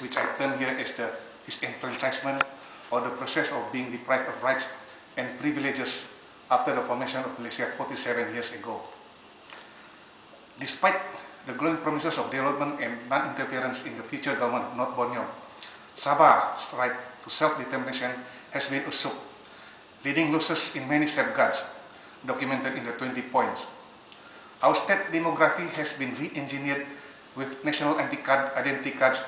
which I term here as the disenfranchisement or the process of being deprived of rights and privileges after the formation of Malaysia 47 years ago. Despite the glowing promises of development and non-interference in the future government of North Borneo, Sabah's right to self-determination has been usurped, leading losses in many safeguards documented in the 20 points. Our state demography has been re-engineered with national identity cards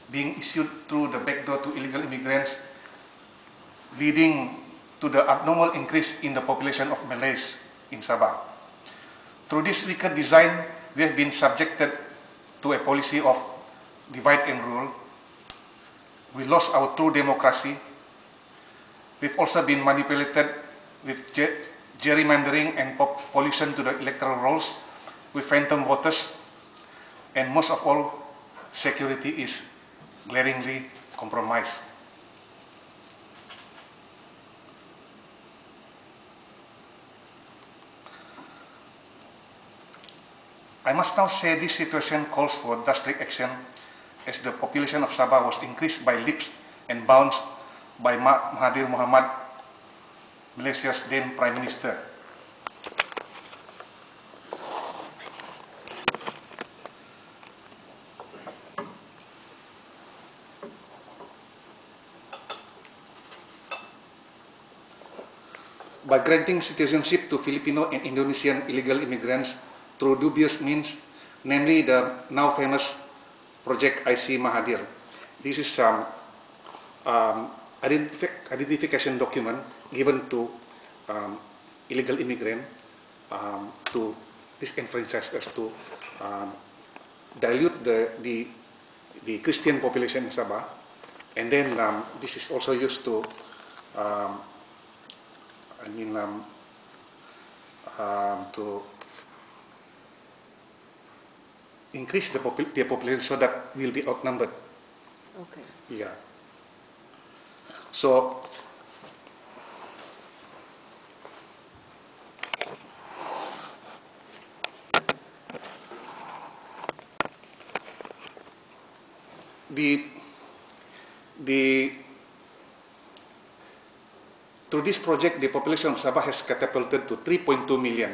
being issued through the back door to illegal immigrants, leading to the abnormal increase in the population of Malays in Sabah. Through this wicked design, we have been subjected to a policy of divide and rule. We lost our true democracy. We've also been manipulated with gerrymandering and pollution to the electoral rolls with phantom voters, and most of all, security is glaringly compromised. I must now say this situation calls for drastic action as the population of Sabah was increased by leaps and bounds by Mahathir Mohamad, Malaysia's then Prime Minister. By granting citizenship to Filipino and Indonesian illegal immigrants through dubious means, namely the now famous Project IC Mahathir. This is some identification document given to illegal immigrant to disenfranchise us, to dilute the Christian population in Sabah, and then this is also used to to increase the population so that we'll be outnumbered. Okay. Yeah. So through this project, the population of Sabah has catapulted to 3.2 million,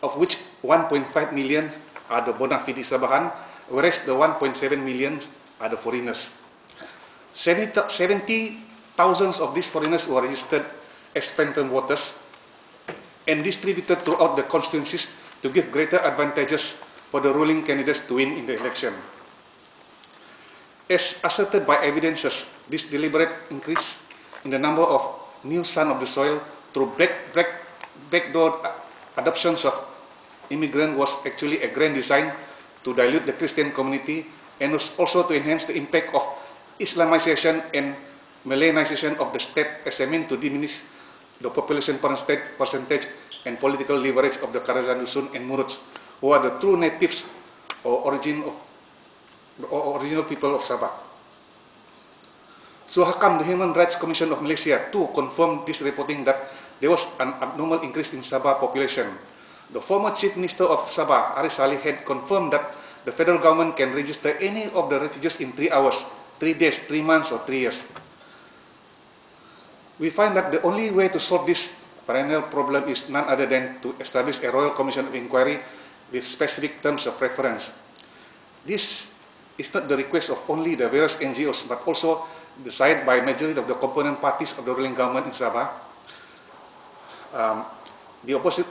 of which 1.5 million are the bona fide Sabahan, whereas the 1.7 million are the foreigners. 70,000 of these foreigners were registered as phantom voters and distributed throughout the constituencies to give greater advantages for the ruling candidates to win in the election. As asserted by evidences, this deliberate increase in the number of new sons of the soil through backdoor adoptions of immigrants was actually a grand design to dilute the Christian community and was also to enhance the impact of Islamization and Malayanization of the state as a means to diminish the population percentage and political leverage of the Karazhan Dusun and Muruts, who are the true natives or original people of Sabah. So how come the Human Rights Commission of Malaysia too confirmed this reporting that there was an abnormal increase in Sabah population? The former Chief Minister of Sabah, Arif Saleh, had confirmed that the federal government can register any of the refugees in 3 hours, 3 days, 3 months, or 3 years. We find that the only way to solve this perennial problem is none other than to establish a Royal Commission of Inquiry with specific terms of reference. This is not the request of only the various NGOs, but also desired by majority of the component parties of the ruling government in Sabah.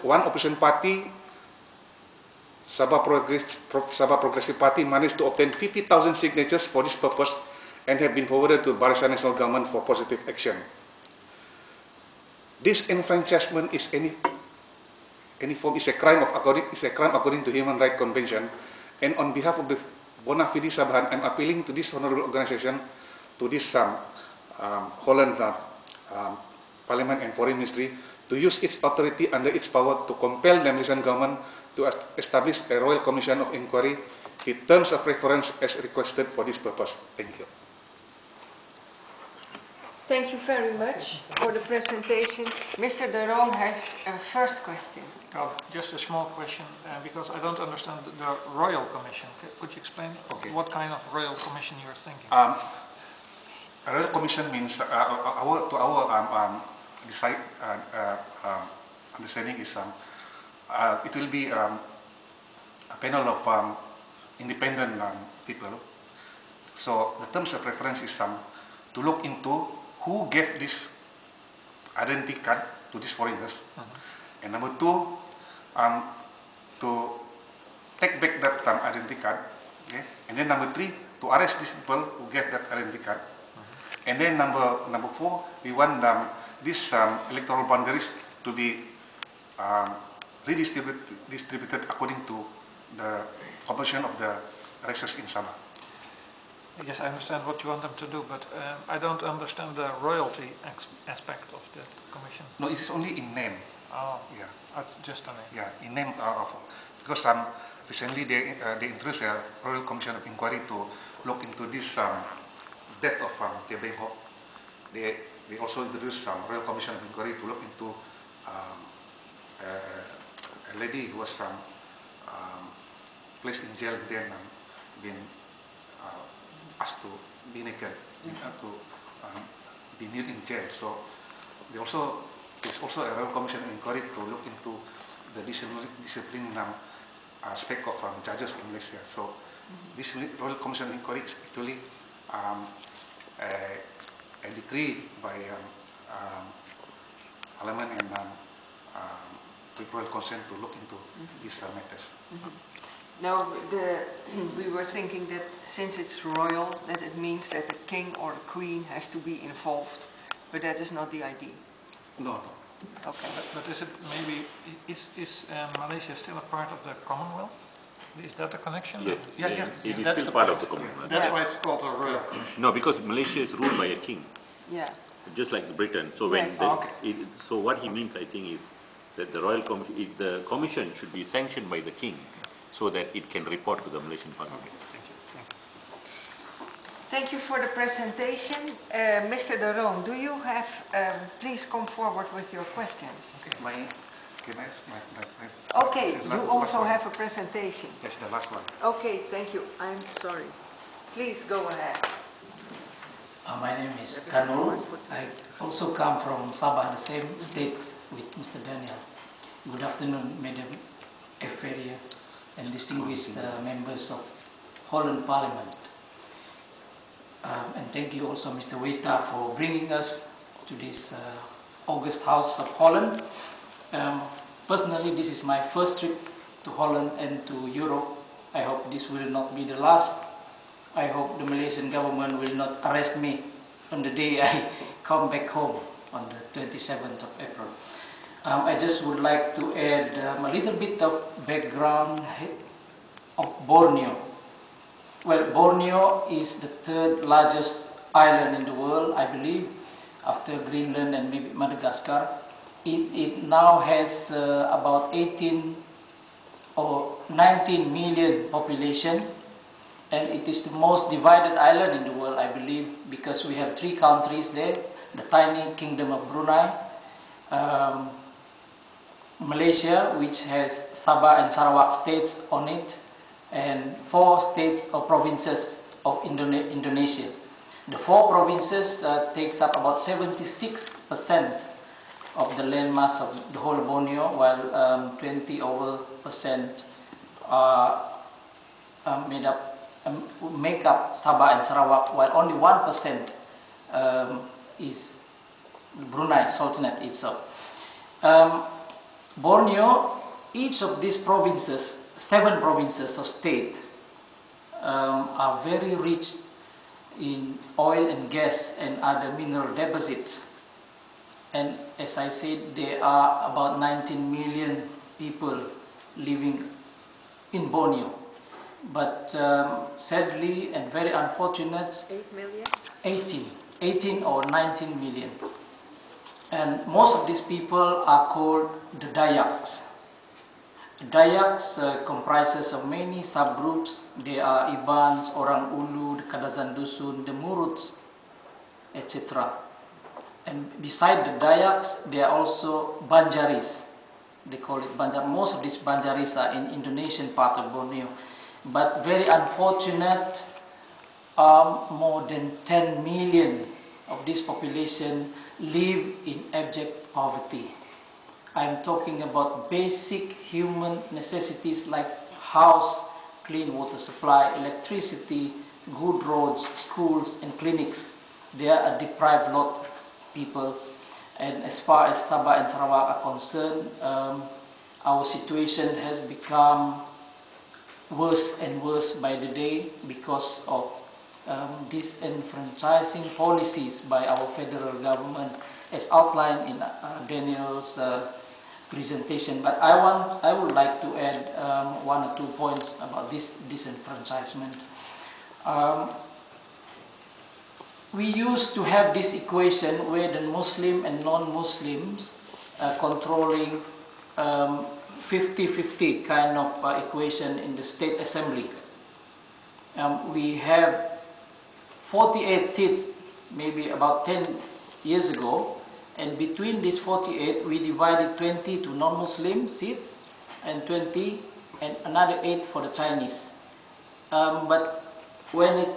One opposition party, Sabah Progressive Party, managed to obtain 50,000 signatures for this purpose and have been forwarded to Barisan Nasional Government for positive action. This enfranchisement is a crime according to Human Rights Convention, and on behalf of the bona fide Sabahan, I'm appealing to this honorable organization, to this Holland Parliament and Foreign Ministry, to use its authority under its power to compel the Malaysian government to establish a Royal Commission of Inquiry with terms of reference as requested for this purpose. Thank you. Thank you very much for the presentation. Mr. De Roon has a first question. Just a small question, because I don't understand the Royal Commission. Could you explain what kind of Royal Commission you're thinking? A royal commission means understanding is it will be a panel of independent people. So the terms of reference is to look into who gave this identity card to these foreigners, and number two, to take back that identity card, okay? And then number three, to arrest these people who gave that identity card. And then number four, we want these electoral boundaries to be redistributed according to the composition of the races in Sabah. Yes, I understand what you want them to do, but I don't understand the royalty aspect of the commission. No, it is only in name. Oh, Yeah, that's just a name. yeah, in name because recently they introduced a Royal Commission of Inquiry to look into this death of Tia Beng Hock. They also introduced Royal Commission of Inquiry to look into a lady who was placed in jail and then been asked to be naked, to be nude in jail. So there's also a Royal Commission of Inquiry to look into the discipline aspect of judges in Malaysia. So this Royal Commission of Inquiry is actually a decree by Parliament and with royal consent to look into these matters. Now, we were thinking that since it's royal, that it means that the king or the queen has to be involved, but that is not the idea. No. Okay. But is it maybe, is Malaysia still a part of the Commonwealth? Is that the connection? Yes, Yeah. it is That's still the part point. of the Commonwealth. That's why it's called a royal commission. No, because Malaysia is ruled by a king, Yeah. just like Britain. So when Yes. so what he means, I think, is that the commission should be sanctioned by the king, so that it can report to the Malaysian Parliament. Thank you. Thank you for the presentation. Mr. De Roon, do you have, please come forward with your questions. Okay, you also have a presentation. Yes, the last one. Okay, thank you. I'm sorry. Please go ahead. My name is Kanul. I also come from Sabah, the same state with Mr. Daniel. Good afternoon, Madam Eferia and distinguished members of Holland Parliament. And thank you also, Mr. Waytha, for bringing us to this August House of Holland. Personally, this is my first trip to Holland and to Europe. I hope this will not be the last. I hope the Malaysian government will not arrest me on the day I come back home on the 27th of April. I just would like to add a little bit of background of Borneo. Well, Borneo is the third largest island in the world, I believe, after Greenland and maybe Madagascar. It now has about 18 or 19 million population, and it is the most divided island in the world, I believe, because we have three countries there: the tiny Kingdom of Brunei, Malaysia, which has Sabah and Sarawak states on it, and 4 states or provinces of Indonesia. The 4 provinces takes up about 76% of the landmass of the whole Borneo, while 20% make up Sabah and Sarawak, while only 1% is Brunei Sultanate itself. Borneo, each of these provinces, 7 provinces or state, are very rich in oil and gas and other mineral deposits. And as I said, there are about 19 million people living in Borneo. But sadly and very unfortunate, 8 million? 18 or 19 million. And most of these people are called the Dayaks. The Dayaks comprises of many subgroups. There are Ibans, Orang Ulu, the Kadazan Dusun, the Muruts, etc. And beside the Dayaks, there are also Banjaris. They call it Banjar. Most of these Banjaris are in Indonesian part of Borneo. But very unfortunate, more than 10 million of this population live in abject poverty. I'm talking about basic human necessities like house, clean water supply, electricity, good roads, schools and clinics. They are a deprived lot of people. And as far as Sabah and Sarawak are concerned, our situation has become worse and worse by the day because of disenfranchising policies by our federal government, as outlined in Daniel's presentation. But I would like to add 1 or 2 points about this disenfranchisement. We used to have this equation where the Muslim and non-Muslims controlling 50-50 kind of equation in the State Assembly. We have 48 seats maybe about 10 years ago, and between these 48 we divided 20 to non-Muslim seats and 20 and another 8 for the Chinese. But when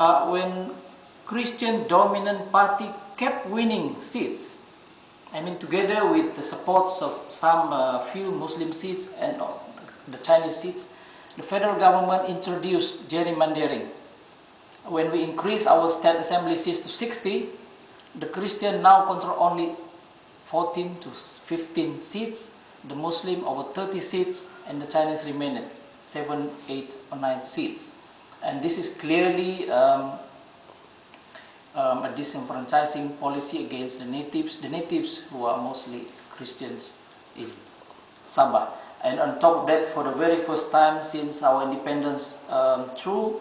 when Christian dominant party kept winning seats, I mean together with the supports of some few Muslim seats and the Chinese seats, the federal government introduced gerrymandering. When we increased our state assembly seats to 60, the Christian now control only 14 to 15 seats, the Muslim over 30 seats, and the Chinese remained 7, 8 or 9 seats. And this is clearly a disenfranchising policy against the natives who are mostly Christians in Sabah. And on top of that, for the very first time since our independence through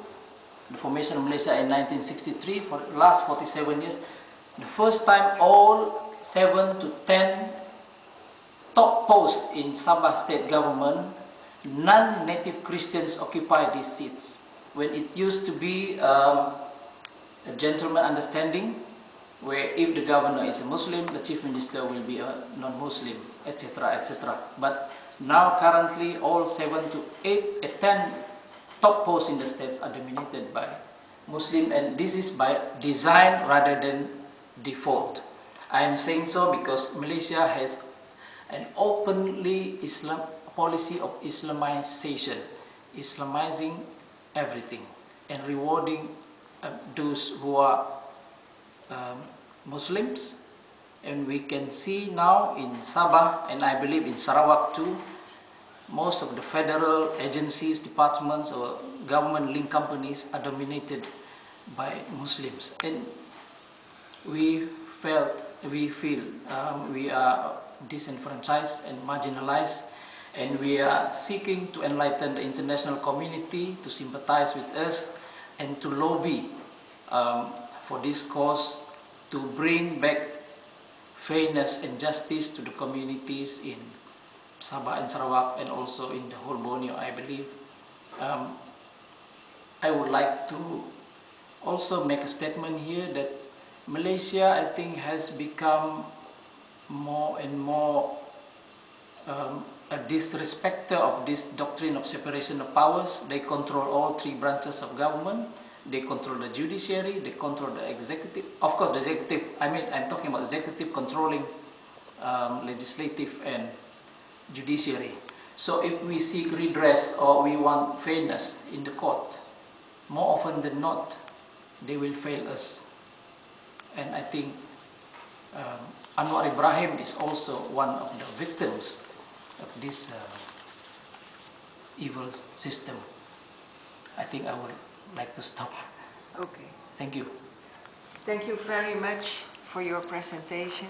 the formation of Malaysia in 1963, for the last 47 years, the first time all 7 to 10 top posts in Sabah state government, non-native Christians occupy these seats. When it used to be a gentleman understanding, where if the governor is a Muslim, the chief minister will be a non-Muslim, etc., etc. But now currently all 7 to 8, 10 top posts in the states are dominated by Muslim, and this is by design rather than default. I am saying so because Malaysia has an openly Islam policy of Islamization, Islamizing everything and rewarding those who are Muslims. And we can see now in Sabah, and I believe in Sarawak too, most of the federal agencies, departments or government-linked companies are dominated by Muslims. And we feel we are disenfranchised and marginalized, and we are seeking to enlighten the international community to sympathize with us and to lobby for this cause, to bring back fairness and justice to the communities in Sabah and Sarawak and also in the whole Borneo, I believe. I would like to also make a statement here that Malaysia, I think, has become more and more a disrespecter of this doctrine of separation of powers. They control all 3 branches of government. They control the judiciary, they control the executive. Of course, the executive, I'm talking about executive controlling legislative and judiciary. So if we seek redress or we want fairness in the court, more often than not, they will fail us. And I think Anwar Ibrahim is also one of the victims of this evil system. I think I would like to stop. Okay. Thank you. Thank you very much for your presentation.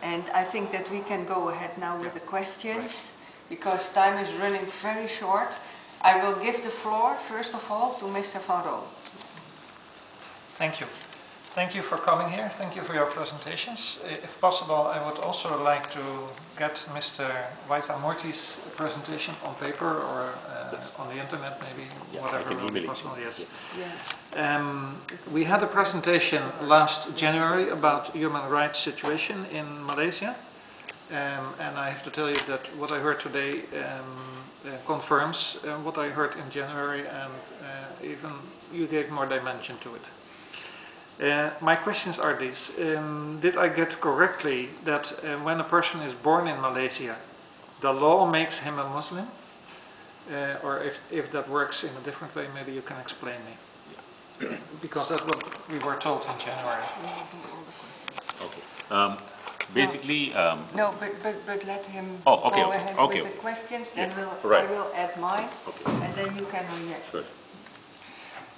And I think that we can go ahead now with the questions, because time is running very short. I will give the floor, first of all, to Mr. Van Roo. Thank you. Thank you for coming here. Thank you for your presentations. If possible, I would also like to get Mr. Waytha Murthy's presentation on paper or on the internet, maybe, whatever will be possible. Yes. Yeah. We had a presentation last January about human rights situation in Malaysia, and I have to tell you that what I heard today confirms what I heard in January, and even you gave more dimension to it. My questions are these. Did I get correctly that when a person is born in Malaysia, the law makes him a Muslim? Or if that works in a different way, maybe you can explain me. Because that's what we were told in January. Okay. Basically... No, but let him Oh, okay, go okay, ahead okay. with the questions, Yeah, then right. I will add mine, Okay. and then you can react. Sure.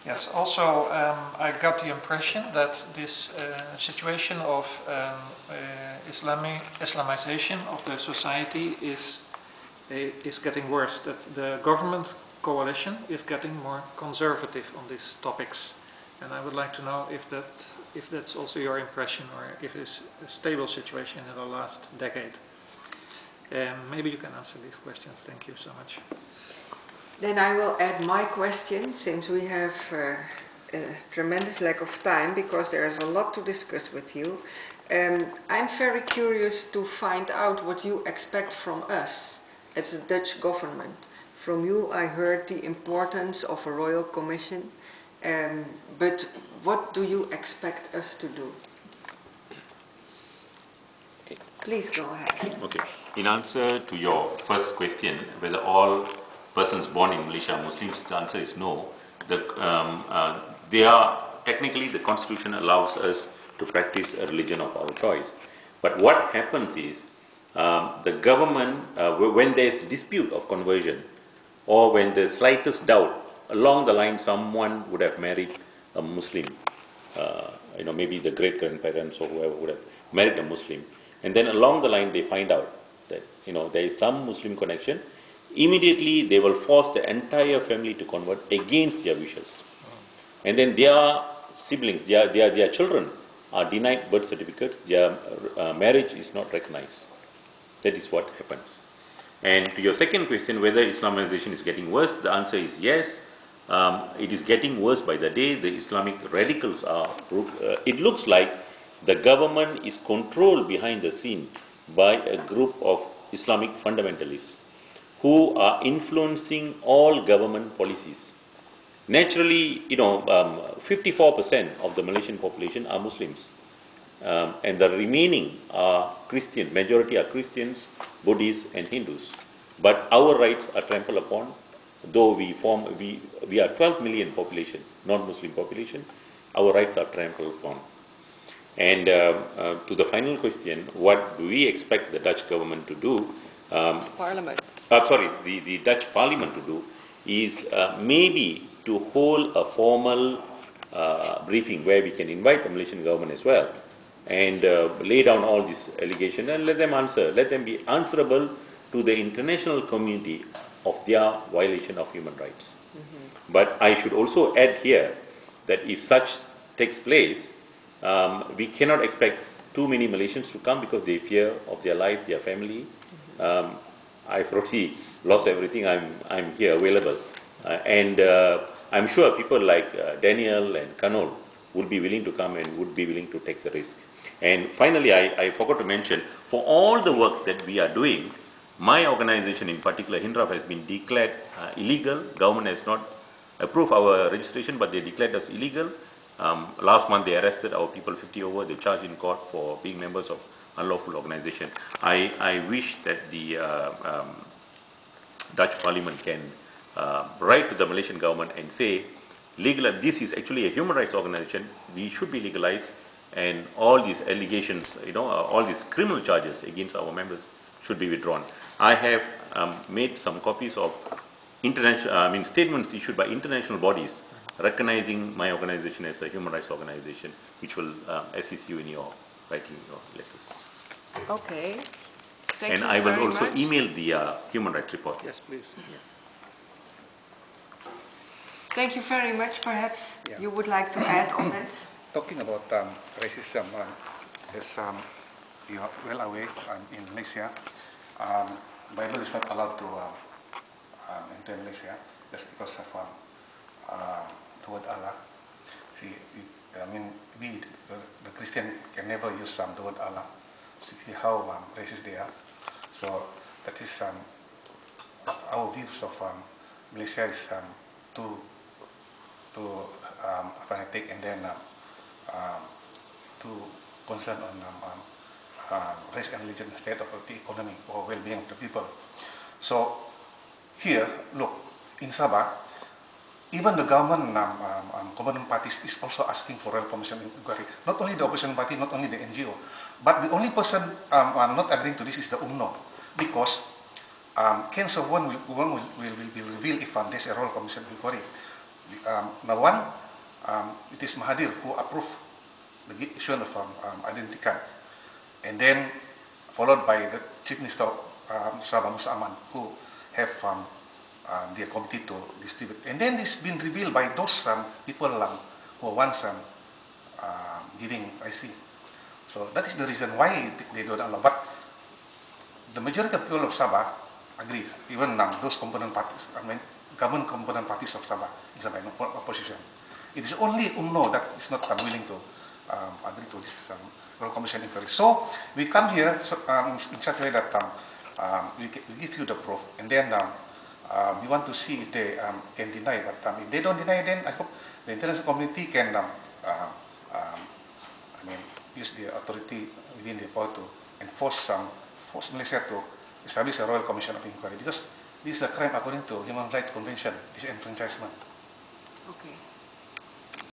Yes, also I got the impression that this situation of Islamization of the society is getting worse, that the government coalition is getting more conservative on these topics. And I would like to know if that's also your impression, or if it's a stable situation in the last decade. Maybe you can answer these questions. Thank you so much. Then I will add my question, since we have a tremendous lack of time, because there's a lot to discuss with you. I'm very curious to find out what you expect from us as the Dutch government. From you I heard the importance of a royal commission, but what do you expect us to do? Please go ahead. Okay. In answer to your first question, whether all persons born in Malaysia are Muslims, the answer is no. Technically, the constitution allows us to practice a religion of our choice. But what happens is, the government, when there is dispute of conversion, or when the slightest doubt, along the line someone would have married a Muslim, maybe the great-grandparents or whoever would have married a Muslim, and then along the line they find out that there is some Muslim connection, immediately they will force the entire family to convert against their wishes. And then their siblings, their children are denied birth certificates, their marriage is not recognized. That is what happens. And to your second question, whether Islamization is getting worse, the answer is yes. It is getting worse by the day. The Islamic radicals are, it looks like the government is controlled behind the scene by a group of Islamic fundamentalists who are influencing all government policies. Naturally, 54% of the Malaysian population are Muslims, and the remaining are Christians. Majority are Christians, Buddhists, and Hindus. But our rights are trampled upon, though we are 12 million population, non-Muslim population. Our rights are trampled upon. And to the final question, what do we expect the Dutch government to do? Parliament. The Dutch Parliament to do is maybe to hold a formal briefing where we can invite the Malaysian government as well, and lay down all these allegations and let them answer. Let them be answerable to the international community of their violation of human rights. Mm-hmm. But I should also add here that if such takes place, we cannot expect too many Malaysians to come because they fear of their life, their family. Mm-hmm. I've already lost everything. I'm here available, and I'm sure people like Daniel and Kanol would be willing to come and would be willing to take the risk. And finally, I forgot to mention, for all the work that we are doing, my organization in particular, HINRAF, has been declared illegal. Government has not approved our registration, but they declared us illegal. Last month they arrested our people, 50 over. They charged in court for being members of unlawful organization. I wish that the Dutch Parliament can write to the Malaysian government and say, this is actually a human rights organization. We should be legalized, and all these allegations, all these criminal charges against our members should be withdrawn. I have made some copies of statements issued by international bodies recognizing my organization as a human rights organization, which will assist you in your writing your letters. Okay. Thank and you I will very also much. email the human rights report. Yes, please. Yeah. Thank you very much. Perhaps you would like to add on this? Talking about racism, as you are well aware, in Malaysia, Bible is not allowed to enter Malaysia just because of the word Allah. See, we, the Christian, can never use the word Allah. See how racist they are. So that is our views of Malaysia is too fanatic, and then to concern on race and religion instead of the economy or well-being of the people. So here, look, in Sabah, even the government component parties is also asking for royal commission inquiry. Not only the opposition party, not only the NGO, but the only person not agreeing to this is the UMNO, because case of one will be revealed if there's a royal commission inquiry. Now one, it is Mahathir who approved the issuance of identity card, and then followed by the Chief Minister Sabah Musa Aman, who have their committee to distribute. And then it's been revealed by those people who are once giving IC. So that is the reason why they don't allow. But the majority of people of Sabah agrees, even those component parties, government component parties of Sabah, in opposition. It is only UMNO that is not willing to agree to this royal commission inquiry. So we come here in such a way that we give you the proof, and then we want to see if they can deny. But if they don't deny, then I hope the international community can use the authority within the power to force Malaysia to establish a royal commission of inquiry, because this is a crime according to Human Rights Convention, disenfranchisement. Okay.